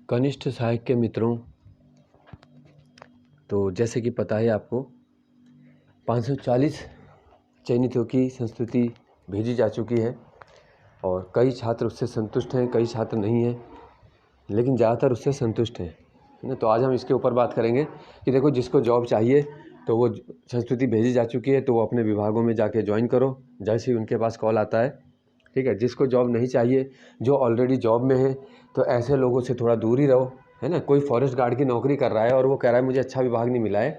कनिष्ठ सहायक के मित्रों, तो जैसे कि पता है आपको 540 चयनितों की संस्तुति भेजी जा चुकी है और कई छात्र उससे संतुष्ट हैं, कई छात्र नहीं हैं, लेकिन ज़्यादातर उससे संतुष्ट हैं, है ना। तो आज हम इसके ऊपर बात करेंगे कि देखो, जिसको जॉब चाहिए तो वो संस्तुति भेजी जा चुकी है तो वो अपने विभागों में जाके ज्वाइन करो जैसे ही उनके पास कॉल आता है, ठीक है। जिसको जॉब नहीं चाहिए, जो ऑलरेडी जॉब में है, तो ऐसे लोगों से थोड़ा दूर ही रहो, है ना। कोई फॉरेस्ट गार्ड की नौकरी कर रहा है और वो कह रहा है मुझे अच्छा विभाग नहीं मिला है,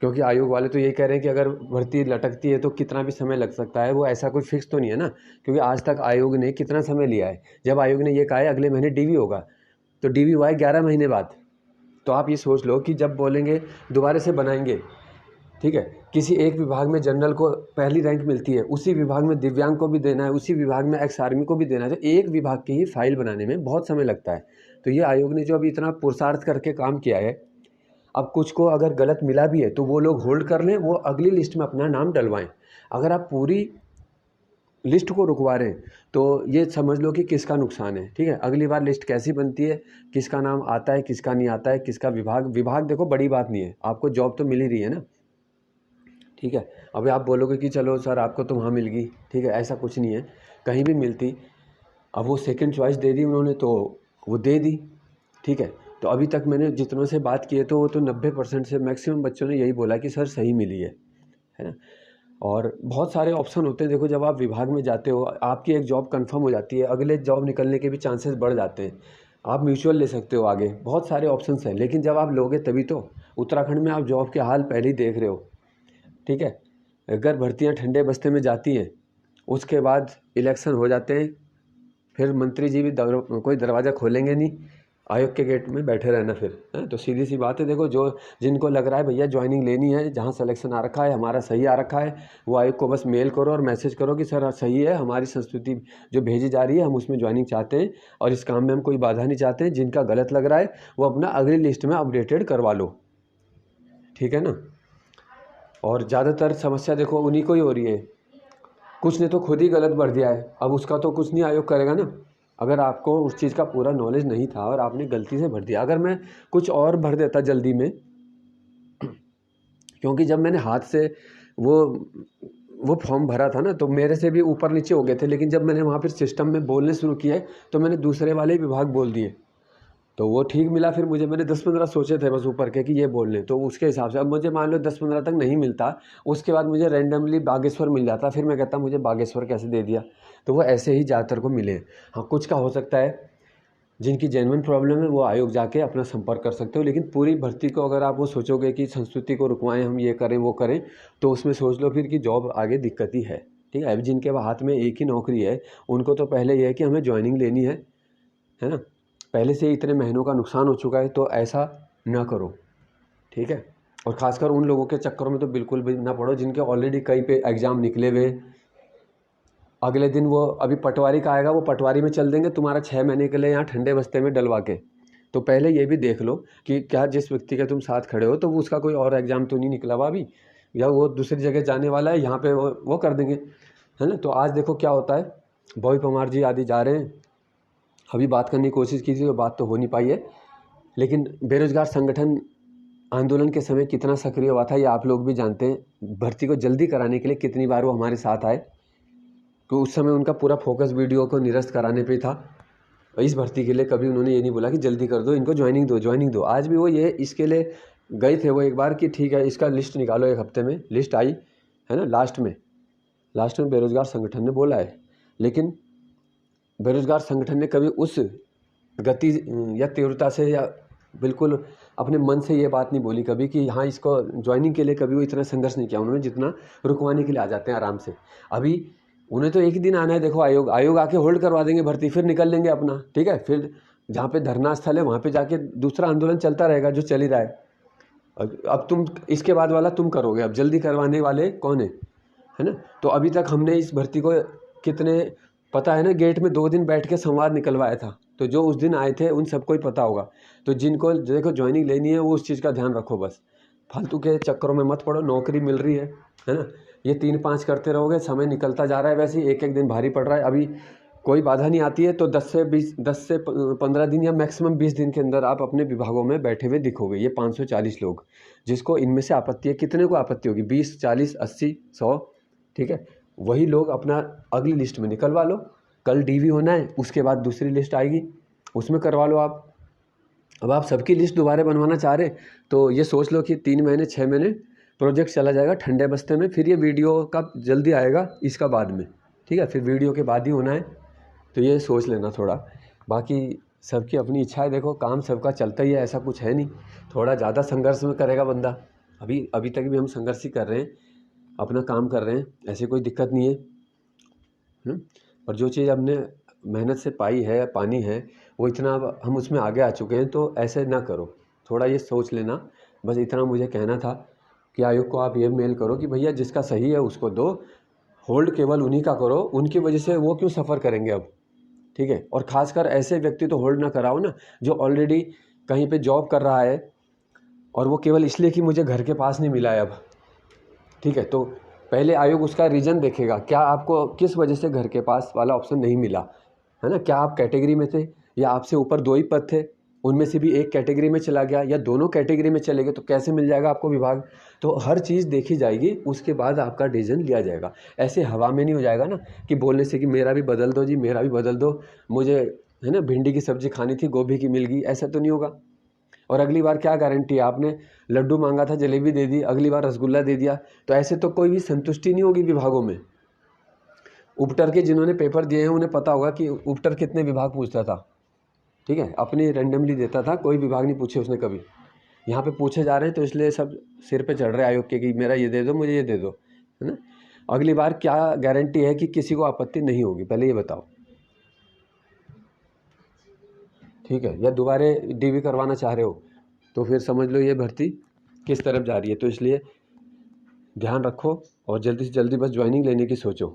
क्योंकि आयोग वाले तो यही कह रहे हैं कि अगर भर्ती लटकती है तो कितना भी समय लग सकता है, वो ऐसा कोई फिक्स तो नहीं है ना। क्योंकि आज तक आयोग ने कितना समय लिया है। जब आयोग ने ये कहा है अगले महीने डीवी होगा, तो डीवी हुआ है 11 महीने बाद। तो आप ये सोच लो कि जब बोलेंगे दोबारा से बनाएंगे, ठीक है। किसी एक विभाग में जनरल को पहली रैंक मिलती है, उसी विभाग में दिव्यांग को भी देना है, उसी विभाग में एक्स आर्मी को भी देना है, तो एक विभाग की ही फाइल बनाने में बहुत समय लगता है। तो ये आयोग ने जो अभी इतना पुरुषार्थ करके काम किया है, अब कुछ को अगर गलत मिला भी है तो वो लोग होल्ड कर लें, वो अगली लिस्ट में अपना नाम डलवाएं। अगर आप पूरी लिस्ट को रुकवा रहे हैं तो ये समझ लो कि किसका नुकसान है, ठीक है। अगली बार लिस्ट कैसी बनती है, किसका नाम आता है, किसका नहीं आता है, किसका विभाग देखो बड़ी बात नहीं है, आपको जॉब तो मिल ही रही है ना, ठीक है। अभी आप बोलोगे कि चलो सर आपको तो वहाँ मिल गई, ठीक है, ऐसा कुछ नहीं है, कहीं भी मिलती। अब वो सेकंड चॉइस दे दी उन्होंने तो वो दे दी, ठीक है। तो अभी तक मैंने जितनों से बात की है तो वो तो 90% से मैक्सिमम बच्चों ने यही बोला कि सर सही मिली है ना। और बहुत सारे ऑप्शन होते हैं। देखो, जब आप विभाग में जाते हो, आपकी एक जॉब कंफर्म हो जाती है, अगले जॉब निकलने के भी चांसेस बढ़ जाते हैं, आप म्यूचुअल ले सकते हो आगे, बहुत सारे ऑप्शंस हैं। लेकिन जब आप लोगे तभी तो। उत्तराखंड में आप जॉब के हाल पहले ही देख रहे हो, ठीक है। अगर भर्तियां ठंडे बस्ते में जाती हैं, उसके बाद इलेक्शन हो जाते हैं, फिर मंत्री जी भी कोई दरवाज़ा खोलेंगे नहीं, आयोग के गेट में बैठे रहना फिर, है। तो सीधी सी बात है, देखो जो जिनको लग रहा है भैया ज्वाइनिंग लेनी है, जहाँ सिलेक्शन आ रखा है, हमारा सही आ रखा है, वो आयोग को बस मेल करो और मैसेज करो कि सर सही है, हमारी संस्तुति जो भेजी जा रही है, हम उसमें ज्वाइनिंग चाहते हैं और इस काम में हम कोई बाधा नहीं चाहते हैं। जिनका गलत लग रहा है वो अपना अगली लिस्ट में अपडेटेड करवा लो, ठीक है ना। और ज़्यादातर समस्या देखो उन्हीं को ही हो रही है, कुछ ने तो खुद ही गलत भर दिया है, अब उसका तो कुछ नहीं आयोग करेगा ना। अगर आपको उस चीज़ का पूरा नॉलेज नहीं था और आपने गलती से भर दिया, अगर मैं कुछ और भर देता जल्दी में, क्योंकि जब मैंने हाथ से वो फॉर्म भरा था ना, तो मेरे से भी ऊपर नीचे हो गए थे, लेकिन जब मैंने वहाँ फिर सिस्टम में बोलने शुरू किए तो मैंने दूसरे वाले विभाग बोल दिए, तो वो ठीक मिला। फिर मैंने 10-15 सोचे थे बस ऊपर के कि ये बोल लें, तो उसके हिसाब से अब मुझे मान लो 10-15 तक नहीं मिलता, उसके बाद मुझे रैंडमली बागेश्वर मिल जाता, फिर मैं कहता मुझे बागेश्वर कैसे दे दिया। तो वो ऐसे ही ज़्यादातर को मिले। हाँ, कुछ का हो सकता है जिनकी जेन्युइन प्रॉब्लम है वो आयोग जाके अपना संपर्क कर सकते हो, लेकिन पूरी भर्ती को अगर आप वो सोचोगे कि संस्कृति को रुकवाएं, हम ये करें वो करें, तो उसमें सोच लो फिर कि जॉब आगे दिक्कत ही है, ठीक है। अब जिनके हाथ में एक ही नौकरी है उनको तो पहले ये है कि हमें ज्वाइनिंग लेनी है ना। पहले से इतने महीनों का नुकसान हो चुका है, तो ऐसा ना करो, ठीक है। और ख़ासकर उन लोगों के चक्करों में तो बिल्कुल भी ना पड़ो जिनके ऑलरेडी कई पे एग्ज़ाम निकले हुए, अगले दिन वो अभी पटवारी का आएगा, वो पटवारी में चल देंगे तुम्हारा 6 महीने के लिए यहाँ ठंडे बस्ते में डलवा के। तो पहले ये भी देख लो कि क्या जिस व्यक्ति के तुम साथ खड़े हो तो वो उसका कोई और एग्ज़ाम तो नहीं निकला हुआ अभी, या वो दूसरी जगह जाने वाला है, यहाँ पे वो कर देंगे, है ना। तो आज देखो क्या होता है, बॉबी परमार जी आदि जा रहे हैं, अभी बात करने की कोशिश की थी तो बात तो हो नहीं पाई है, लेकिन बेरोजगार संगठन आंदोलन के समय कितना सक्रिय हुआ था ये आप लोग भी जानते हैं। भर्ती को जल्दी कराने के लिए कितनी बार वो हमारे साथ आए, तो उस समय उनका पूरा फोकस वीडियो को निरस्त कराने पे था। इस भर्ती के लिए कभी उन्होंने ये नहीं बोला कि जल्दी कर दो, इनको ज्वाइनिंग दो। आज भी वो ये इसके लिए गए थे वो एक बार कि ठीक है इसका लिस्ट निकालो, एक हफ्ते में लिस्ट आई, है ना। लास्ट में बेरोजगार संगठन ने बोला है, लेकिन बेरोजगार संगठन ने कभी उस गति या तीव्रता से या बिल्कुल अपने मन से ये बात नहीं बोली कभी कि हाँ इसको ज्वाइनिंग के लिए कभी वो इतना संघर्ष नहीं किया उन्होंने जितना रुकवाने के लिए आ जाते हैं आराम से। अभी उन्हें तो एक ही दिन आना है, देखो आयोग आके होल्ड करवा देंगे भर्ती, फिर निकल लेंगे अपना, ठीक है। फिर जहाँ पे धरना स्थल है वहाँ पे जाके दूसरा आंदोलन चलता रहेगा जो चल ही रहा है। अब तुम इसके बाद वाला तुम करोगे, अब जल्दी करवाने वाले कौन है ना। तो अभी तक हमने इस भर्ती को कितने पता है ना, गेट में 2 दिन बैठ के संवाद निकलवाया था, तो जो उस दिन आए थे उन सबको ही पता होगा। तो जिनको देखो ज्वाइनिंग लेनी है वो उस चीज़ का ध्यान रखो, बस फालतू के चक्करों में मत पड़ो, नौकरी मिल रही है ना। ये 3-5 करते रहोगे, समय निकलता जा रहा है, वैसे ही एक दिन भारी पड़ रहा है। अभी कोई बाधा नहीं आती है तो 10 से 15 दिन या मैक्सिमम 20 दिन के अंदर आप अपने विभागों में बैठे हुए दिखोगे। ये 540 लोग, जिसको इनमें से आपत्ति है, कितने को आपत्ति होगी? 20, 40, 80, 100, ठीक है। वही लोग अपना अगली लिस्ट में निकलवा लो। कल डीवी होना है, उसके बाद दूसरी लिस्ट आएगी, उसमें करवा लो आप। अब आप सबकी लिस्ट दोबारा बनवाना चाह रहे तो ये सोच लो कि 3 महीने 6 महीने प्रोजेक्ट चला जाएगा ठंडे बस्ते में। फिर ये वीडियो का जल्दी आएगा, इसका बाद में, ठीक है। फिर वीडियो के बाद ही होना है, तो ये सोच लेना थोड़ा। बाकी सबकी अपनी इच्छा है, देखो काम सबका चलता ही है, ऐसा कुछ है नहीं। थोड़ा ज़्यादा संघर्ष में करेगा बंदा, अभी तक भी हम संघर्ष ही कर रहे हैं, अपना काम कर रहे हैं, ऐसे कोई दिक्कत नहीं है। और जो चीज़ हमने मेहनत से पाई है, पानी है, वो इतना हम उसमें आगे आ चुके हैं, तो ऐसे ना करो, थोड़ा ये सोच लेना। बस इतना मुझे कहना था कि आयोग को आप ये मेल करो कि भैया जिसका सही है उसको दो, होल्ड केवल उन्हीं का करो, उनकी वजह से वो क्यों सफ़र करेंगे अब, ठीक है। और ख़ासकर ऐसे व्यक्ति तो होल्ड ना कराओ ना जो ऑलरेडी कहीं पे जॉब कर रहा है और वो केवल इसलिए कि मुझे घर के पास नहीं मिला है अब, ठीक है। तो पहले आयोग उसका रीज़न देखेगा, क्या आपको किस वजह से घर के पास वाला ऑप्शन नहीं मिला, है ना। क्या आप कैटेगरी में थे या आपसे ऊपर 2 ही पद थे, उनमें से भी एक कैटेगरी में चला गया, या दोनों कैटेगरी में चले गए, तो कैसे मिल जाएगा आपको विभाग। तो हर चीज़ देखी जाएगी, उसके बाद आपका डिसीजन लिया जाएगा। ऐसे हवा में नहीं हो जाएगा ना कि बोलने से कि मेरा भी बदल दो जी, मेरा भी बदल दो, मुझे है ना भिंडी की सब्ज़ी खानी थी, गोभी की मिल गई, ऐसा तो नहीं होगा। और अगली बार क्या गारंटी है, आपने लड्डू मांगा था जलेबी दे दी, अगली बार रसगुल्ला दे दिया, तो ऐसे तो कोई भी संतुष्टि नहीं होगी विभागों में। उपटर के जिन्होंने पेपर दिए हैं उन्हें पता होगा कि उपटर कितने विभाग पूछता था, ठीक है। अपनी रैंडमली देता था, कोई विभाग नहीं पूछे उसने कभी। यहाँ पे पूछे जा रहे हैं तो इसलिए सब सिर पे चढ़ रहे हैं आयोग के कि मेरा ये दे दो, मुझे ये दे दो, है ना। अगली बार क्या गारंटी है कि किसी को आपत्ति नहीं होगी, पहले ये बताओ, ठीक है। या दोबारा डीवी करवाना चाह रहे हो तो फिर समझ लो ये भर्ती किस तरफ जा रही है। तो इसलिए ध्यान रखो और जल्दी से जल्दी बस ज्वाइनिंग लेने की सोचो।